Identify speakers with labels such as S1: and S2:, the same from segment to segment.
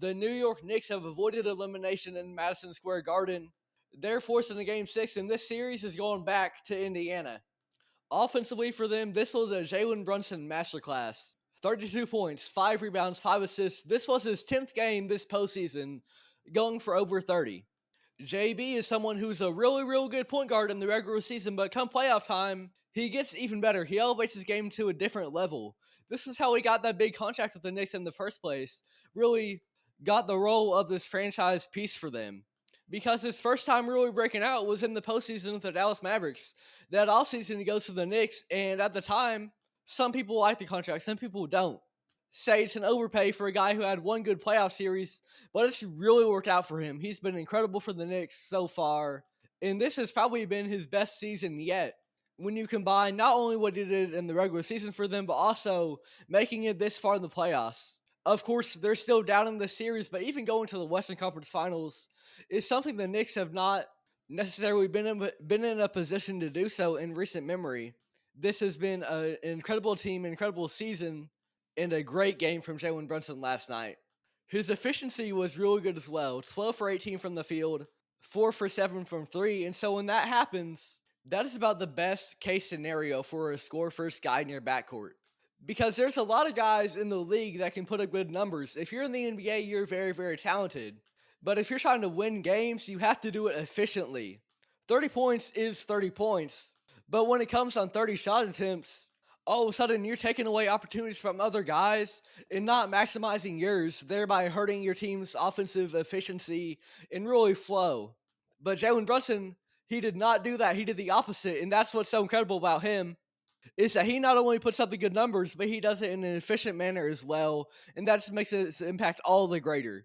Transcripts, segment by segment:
S1: The New York Knicks have avoided elimination in Madison Square Garden. They're forced into Game 6, and this series is going back to Indiana. Offensively for them, this was a Jalen Brunson masterclass. 32 points, 5 rebounds, 5 assists. This was his 10th game this postseason, going for over 30. JB is someone who's a really, really good point guard in the regular season, but come playoff time, he gets even better. He elevates his game to a different level. This is how he got that big contract with the Knicks in the first place. Really got the role of this franchise piece for them. Because his first time really breaking out was in the postseason with the Dallas Mavericks. That offseason, he goes to the Knicks, and at the time, some people like the contract, some people don't. Say it's an overpay for a guy who had one good playoff series, but it's really worked out for him. He's been incredible for the Knicks so far, and this has probably been his best season yet. When you combine not only what he did in the regular season for them, but also making it this far in the playoffs. Of course, they're still down in the series, but even going to the Western Conference Finals is something the Knicks have not necessarily been in a position to do so in recent memory. This has been an incredible team, incredible season, and a great game from Jalen Brunson last night. His efficiency was really good as well. 12 for 18 from the field, 4 for 7 from 3. And so when that happens, that is about the best case scenario for a score first guy in your backcourt. Because there's a lot of guys in the league that can put up good numbers. If you're in the NBA, you're very, very talented. But if you're trying to win games, you have to do it efficiently. 30 points is 30 points. But when it comes on 30 shot attempts, all of a sudden you're taking away opportunities from other guys and not maximizing yours, thereby hurting your team's offensive efficiency and really flow. But Jalen Brunson, he did not do that. He did the opposite, and that's what's so incredible about him is that he not only puts up the good numbers, but he does it in an efficient manner as well, and that just makes his impact all the greater.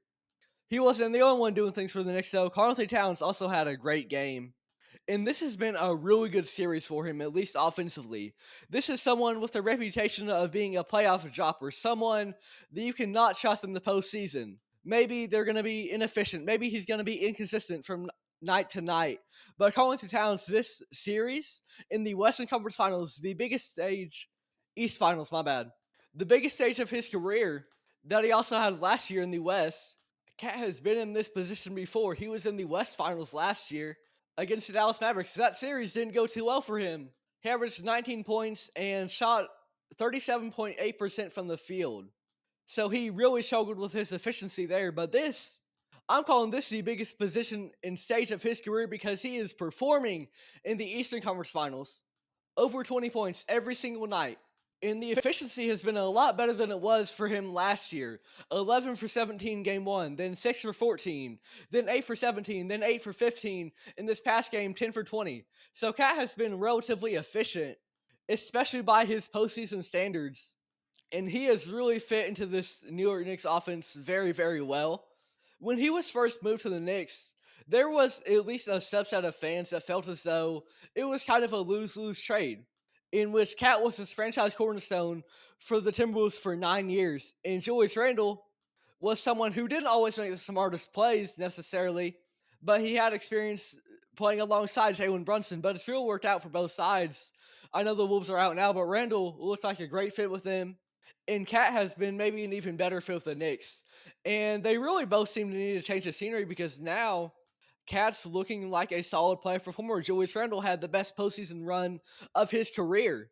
S1: He wasn't the only one doing things for the Knicks, though. Karl-Anthony Towns also had a great game. And this has been a really good series for him, at least offensively. This is someone with a reputation of being a playoff dropper, someone that you cannot trust in the postseason. Maybe they're going to be inefficient. Maybe he's going to be inconsistent from night to night. But Karl-Anthony Towns, this series in the Western Conference Finals, the biggest stage, East Finals, my bad, the biggest stage of his career that he also had last year in the West. Cat has been in this position before. He was in the West Finals last year against the Dallas Mavericks. That series didn't go too well for him. He averaged 19 points and shot 37.8% from the field. So he really struggled with his efficiency there. But this, I'm calling this the biggest position and stage of his career because he is performing in the Eastern Conference Finals. Over 20 points every single night. And the efficiency has been a lot better than it was for him last year. 11 for 17 game 1, then 6 for 14, then 8 for 17, then 8 for 15, in this past game 10 for 20. So Cat has been relatively efficient, especially by his postseason standards. And he has really fit into this New York Knicks offense very, very well. When he was first moved to the Knicks, there was at least a subset of fans that felt as though it was kind of a lose-lose trade, in which Cat was his franchise cornerstone for the Timberwolves for 9 years, and Julius Randle was someone who didn't always make the smartest plays necessarily, but he had experience playing alongside Jalen Brunson, but it's really worked out for both sides. I know the Wolves are out now, but Randle looked like a great fit with them, and Cat has been maybe an even better fit with the Knicks. And they really both seem to need to change the scenery because now Cat's looking like a solid playoff performer. Julius Randle had the best postseason run of his career.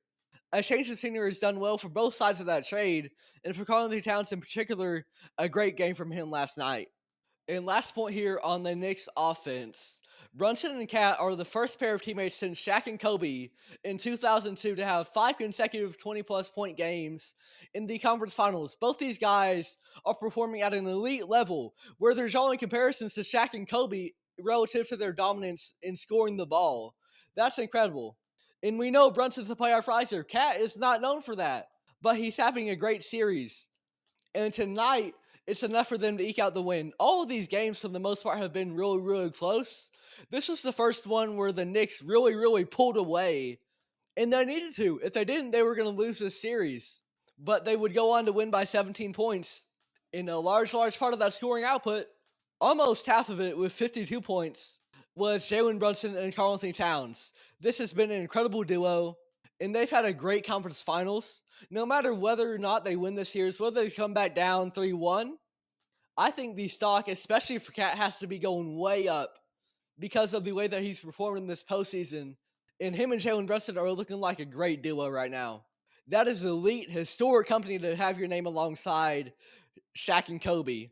S1: A change of scenery has done well for both sides of that trade, and for Karl-Anthony Towns in particular, a great game from him last night. And last point here on the Knicks offense. Brunson and Cat are the first pair of teammates since Shaq and Kobe in 2002 to have 5 consecutive 20-plus point games in the conference finals. Both these guys are performing at an elite level where they're drawing comparisons to Shaq and Kobe relative to their dominance in scoring the ball. That's incredible. And we know Brunson's a playoff riser. Cat is not known for that, but he's having a great series. And tonight, it's enough for them to eke out the win. All of these games, for the most part, have been really, really close. This was the first one where the Knicks really, really pulled away. And they needed to. If they didn't, they were going to lose this series. But they would go on to win by 17 points. In a large, large part of that scoring output, almost half of it with 52 points, was Jalen Brunson and Karl-Anthony Towns. This has been an incredible duo, and they've had a great conference finals. No matter whether or not they win this series, whether they come back down 3-1, I think the stock, especially for Cat, has to be going way up because of the way that he's performed in this postseason. And him and Jalen Brunson are looking like a great duo right now. That is elite, historic company to have your name alongside Shaq and Kobe.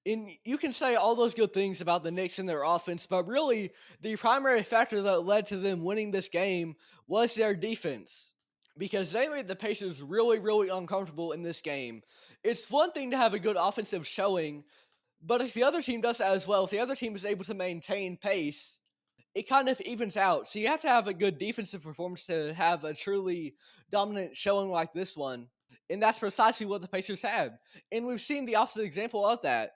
S1: And you can say all those good things about the Knicks and their offense, but really, the primary factor that led to them winning this game was their defense. Because they made the Pacers really, really uncomfortable in this game. It's one thing to have a good offensive showing, but if the other team does that as well, if the other team is able to maintain pace, it kind of evens out. So you have to have a good defensive performance to have a truly dominant showing like this one. And that's precisely what the Pacers had. And we've seen the opposite example of that.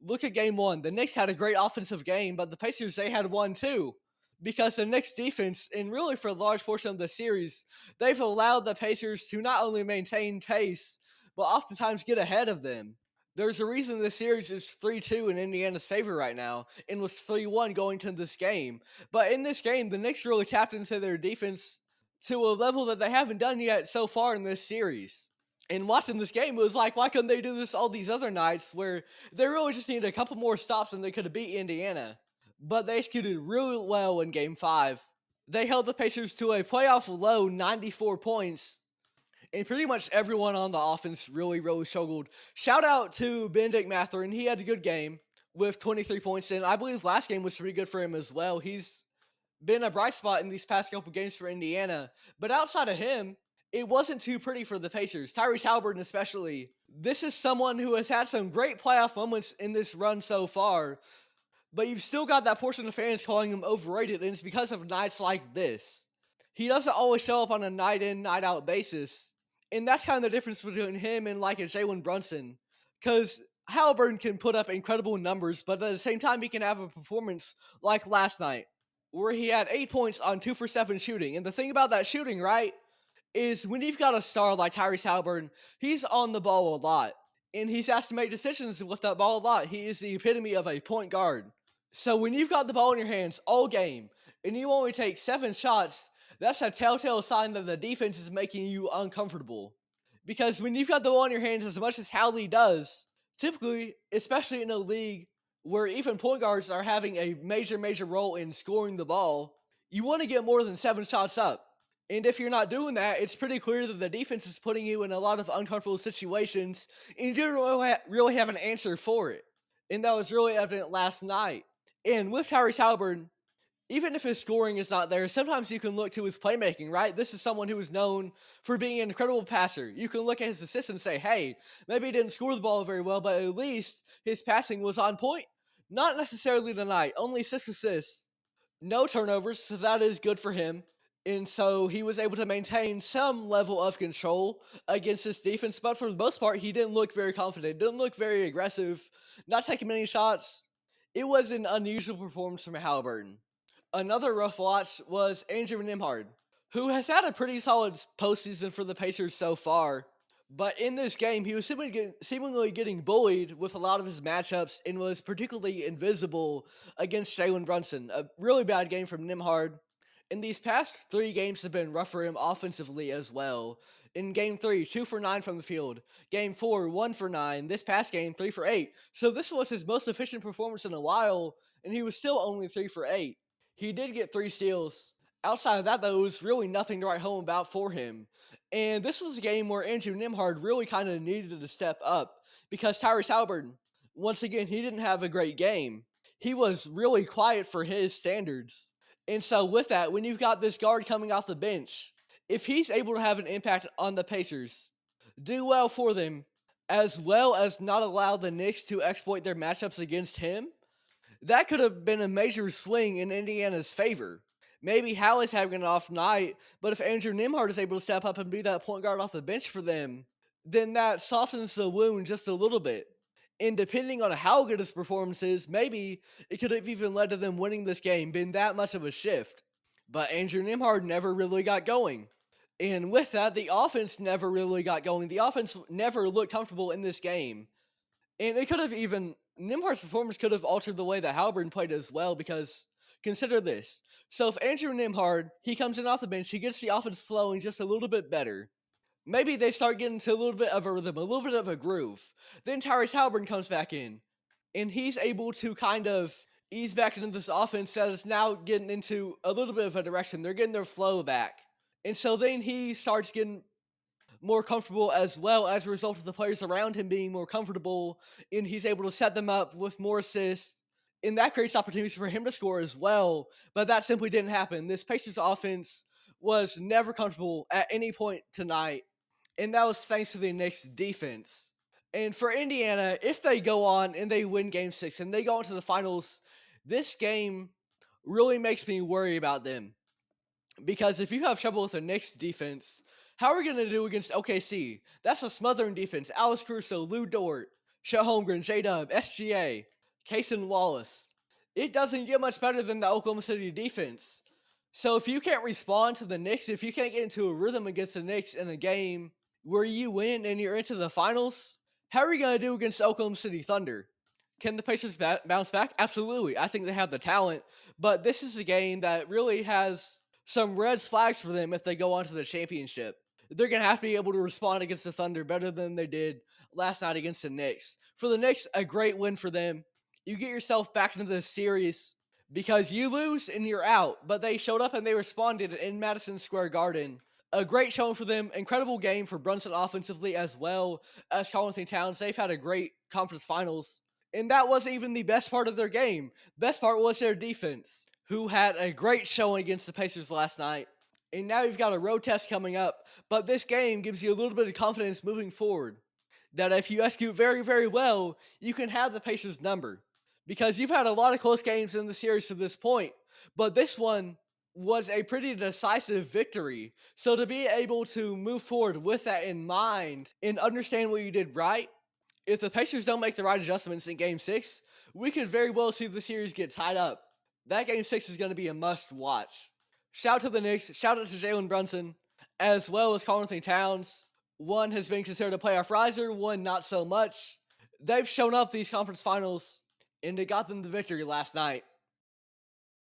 S1: Look at game one. The Knicks had a great offensive game, but the Pacers, they had one too. Because the Knicks defense, and really for a large portion of the series, they've allowed the Pacers to not only maintain pace, but oftentimes get ahead of them. There's a reason this series is 3-2 in Indiana's favor right now, and was 3-1 going to this game. But in this game, the Knicks really tapped into their defense to a level that they haven't done yet so far in this series. And watching this game, it was like, why couldn't they do this all these other nights where they really just needed a couple more stops and they could have beat Indiana? But they executed really well in game five. They held the Pacers to a playoff low 94 points, and pretty much everyone on the offense really, really struggled. Shout out to Benedict Mathurin. He had a good game with 23 points, and I believe last game was pretty good for him as well. He's been a bright spot in these past couple games for Indiana. But outside of him, it wasn't too pretty for the Pacers. Tyrese Haliburton especially. This is someone who has had some great playoff moments in this run so far, but you've still got that portion of fans calling him overrated, and it's because of nights like this. He doesn't always show up on a night in, night out basis, and that's kind of the difference between him and like a Jalen Brunson. Because Halliburton can put up incredible numbers, but at the same time, he can have a performance like last night, where he had 8 points on 2 for 7 shooting. And the thing about that shooting, right, is when you've got a star like Tyrese Haliburton, he's on the ball a lot, and he's asked to make decisions with that ball a lot. He is the epitome of a point guard. So when you've got the ball in your hands all game and you only take 7 shots, that's a telltale sign that the defense is making you uncomfortable. Because when you've got the ball in your hands as much as Howley does, typically, especially in a league where even point guards are having a major, major role in scoring the ball, you want to get more than 7 shots up. And if you're not doing that, it's pretty clear that the defense is putting you in a lot of uncomfortable situations, and you don't really have an answer for it. And that was really evident last night. And with Tyrese Haliburton, even if his scoring is not there, sometimes you can look to his playmaking, right? This is someone who is known for being an incredible passer. You can look at his assists and say, hey, maybe he didn't score the ball very well, but at least his passing was on point. Not necessarily tonight, only 6 assists, no turnovers, so that is good for him. And so he was able to maintain some level of control against this defense, but for the most part, he didn't look very confident, didn't look very aggressive, not taking many shots. It was an unusual performance from Halliburton. Another rough watch was Andrew Nembhard, who has had a pretty solid postseason for the Pacers so far. But in this game, he was seemingly getting bullied with a lot of his matchups and was particularly invisible against Jalen Brunson. A really bad game from Nembhard. And these past 3 games have been rough for him offensively as well. In game 3, 2 for 9 from the field. Game 4, 1 for 9. This past game, 3 for 8. So this was his most efficient performance in a while, and he was still only 3 for 8. He did get 3 steals. Outside of that, though, it was really nothing to write home about for him. And this was a game where Andrew Nembhard really kind of needed to step up because Tyrese Haliburton, once again, he didn't have a great game. He was really quiet for his standards. And so with that, when you've got this guard coming off the bench, if he's able to have an impact on the Pacers, do well for them, as well as not allow the Knicks to exploit their matchups against him, that could have been a major swing in Indiana's favor. Maybe Howie's having an off night, but if Andrew Nembhard is able to step up and be that point guard off the bench for them, then that softens the wound just a little bit. And depending on how good his performance is, maybe it could have even led to them winning this game, been that much of a shift. But Andrew Nembhard never really got going. And with that, the offense never really got going. The offense never looked comfortable in this game. And it could have even, Nembhard's performance could have altered the way that Haliburton played as well, because consider this. So if Andrew Nembhard, he comes in off the bench, he gets the offense flowing just a little bit better. maybe they start getting to a little bit of a rhythm, a little bit of a groove. Then Tyrese Haliburton comes back in, and he's able to kind of ease back into this offense that is now getting into a little bit of a direction. They're getting their flow back. And so then he starts getting more comfortable as well as a result of the players around him being more comfortable, and he's able to set them up with more assists. And that creates opportunities for him to score as well, but that simply didn't happen. This Pacers offense was never comfortable at any point tonight, and that was thanks to the Knicks defense. And for Indiana, if they go on and they win game 6 and they go into the finals, this game really makes me worry about them. Because if you have trouble with the Knicks defense, how are we going to do against OKC? That's a smothering defense. Alex Caruso, Lou Dort, Chet Holmgren, J-Dub, SGA, Kaysen Wallace. It doesn't get much better than the Oklahoma City defense. So if you can't respond to the Knicks, if you can't get into a rhythm against the Knicks in a game where you win and you're into the finals, how are you going to do against Oklahoma City Thunder? Can the Pacers bounce back? Absolutely. I think they have the talent, but this is a game that really has some red flags for them if they go on to the championship. They're going to have to be able to respond against the Thunder better than they did last night against the Knicks. For the Knicks, a great win for them. You get yourself back into this series because you lose and you're out, but they showed up and they responded in Madison Square Garden. A great showing for them. Incredible game for Brunson offensively as well as Karl-Anthony Towns. They've had a great conference finals. And that wasn't even the best part of their game. Best part was their defense, who had a great showing against the Pacers last night. And now you've got a road test coming up, but this game gives you a little bit of confidence moving forward that if you execute very, very well, you can have the Pacers' number. Because you've had a lot of close games in the series to this point, but this one was a pretty decisive victory. So to be able to move forward with that in mind and understand what you did right, if the Pacers don't make the right adjustments in Game 6, we could very well see the series get tied up. That Game 6 is going to be a must watch. Shout out to the Knicks, shout out to Jalen Brunson, as well as Karl-Anthony Towns. One has been considered a playoff riser, one not so much. They've shown up these conference finals, and it got them the victory last night.